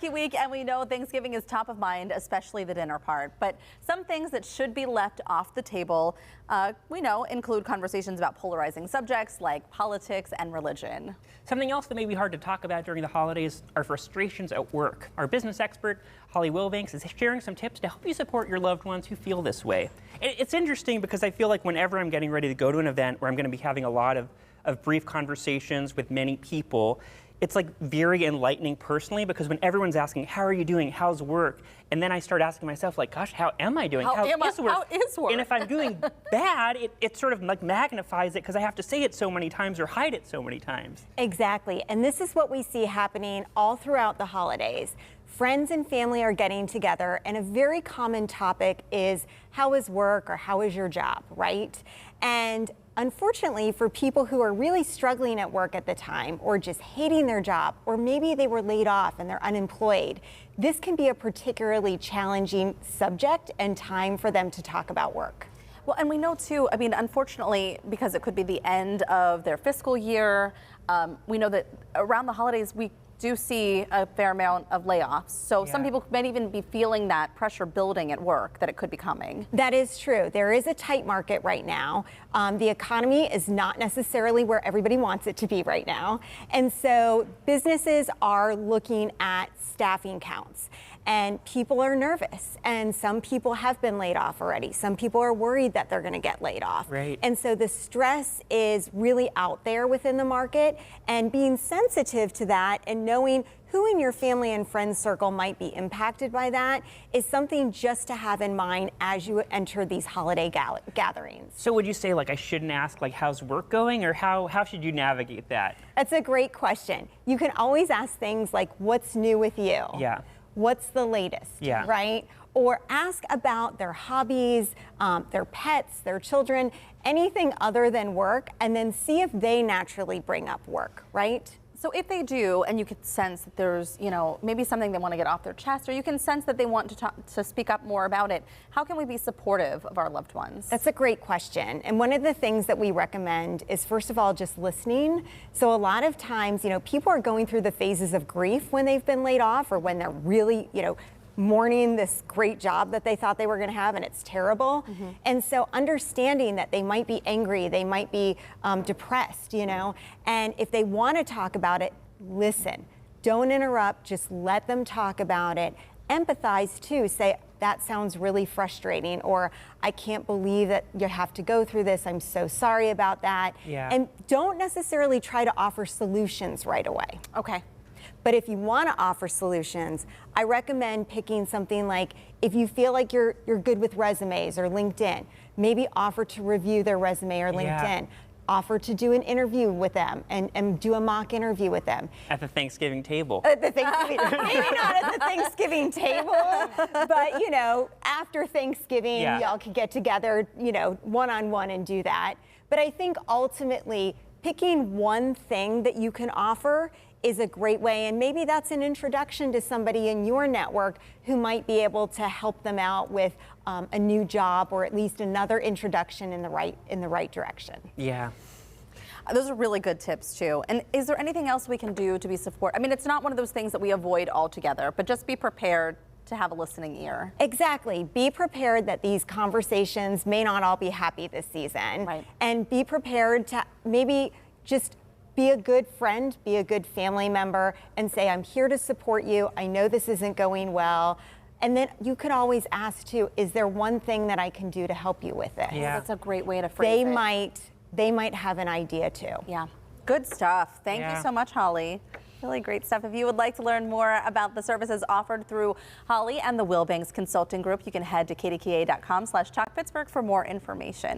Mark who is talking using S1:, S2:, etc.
S1: turkey week, and we know Thanksgiving is top of mind, especially the dinner part. But some things that should be left off the table, we know, include conversations about polarizing subjects like politics and religion.
S2: Something else that may be hard to talk about during the holidays are frustrations at work. Our business expert, Holly Wilbanks, is sharing some tips to help you support your loved ones who feel this way. It's interesting because I feel like whenever I'm getting ready to go to an event where I'm going to be having a lot of brief conversations with many people, it's like very enlightening personally, because when everyone's asking, how are you doing? How's work? And then I start asking myself, like, gosh, how am I doing? How is work? And if I'm doing bad, it sort of like magnifies it because I have to say it so many times or hide it so many times.
S3: Exactly. And this is what we see happening all throughout the holidays. Friends and family are getting together, and a very common topic is, how is work, or how is your job, right? And unfortunately, for people who are really struggling at work at the time, or just hating their job, or maybe they were laid off and they're unemployed, this can be a particularly challenging subject and time for them to talk about work.
S1: Well, and we know too, I mean, unfortunately, because it could be the end of their fiscal year, we know that around the holidays, we do see a fair amount of layoffs. So some people might even be feeling that pressure building at work, that it could be coming.
S3: That is true. There is a tight market right now. The economy is not necessarily where everybody wants it to be right now. And so businesses are looking at staffing counts. And people are nervous, and some people have been laid off already. Some people are worried that they're going to get laid off.
S2: Right.
S3: And so the stress is really out there within the market, and being sensitive to that and knowing who in your family and friends circle might be impacted by that is something just to have in mind as you enter these holiday gatherings.
S2: So would you say, like, I shouldn't ask, like, how's work going, or how should you navigate that?
S3: That's a great question. You can always ask things like, what's new with you?
S2: Yeah.
S3: What's the latest, right? Or ask about their hobbies, their pets, their children, anything other than work, and then see if they naturally bring up work, right?
S1: So if they do, and you can sense that there's, you know, maybe something they want to get off their chest, or you can sense that they want to speak up more about it, how can we be supportive of our loved ones?
S3: That's a great question. And one of the things that we recommend is, first of all, just listening. So a lot of times, you know, people are going through the phases of grief when they've been laid off, or when they're really, you know, mourning this great job that they thought they were going to have, and it's terrible. And so understanding that they might be angry, they might be depressed, you know, and if they want to talk about it, listen. Don't interrupt, just let them talk about it. Empathize too, say, that sounds really frustrating, or I can't believe that you have to go through this, I'm so sorry about that. And don't necessarily try to offer solutions right away.
S1: Okay.
S3: But if you want to offer solutions, I recommend picking something like, if you feel like you're good with resumes or LinkedIn, maybe offer to review their resume or LinkedIn. Offer to do an interview with them and do a mock interview with them.
S2: At the Thanksgiving table.
S3: At the Thanksgiving, maybe not at the Thanksgiving table, but, you know, after Thanksgiving, y'all could get together, you know, one-on-one and do that. But I think ultimately, picking one thing that you can offer is a great way, and maybe that's an introduction to somebody in your network who might be able to help them out with a new job, or at least another introduction in the right direction.
S2: Yeah.
S1: Those are really good tips too. And is there anything else we can do to be support? I mean, it's not one of those things that we avoid altogether, but just be prepared to have a listening ear.
S3: Exactly. Be prepared that these conversations may not all be happy this season.
S1: Right.
S3: And be prepared to maybe just be a good friend, be a good family member, and say, I'm here to support you. I know this isn't going well. And then you could always ask too, is there one thing that I can do to help you with this?
S1: Yeah, that's a great way to phrase it.
S3: They might have an idea too.
S1: Yeah, good stuff. Thank you so much, Holly. Really great stuff. If you would like to learn more about the services offered through Holly and the Wilbanks Consulting Group, you can head to kdka.com/talkpittsburgh for more information.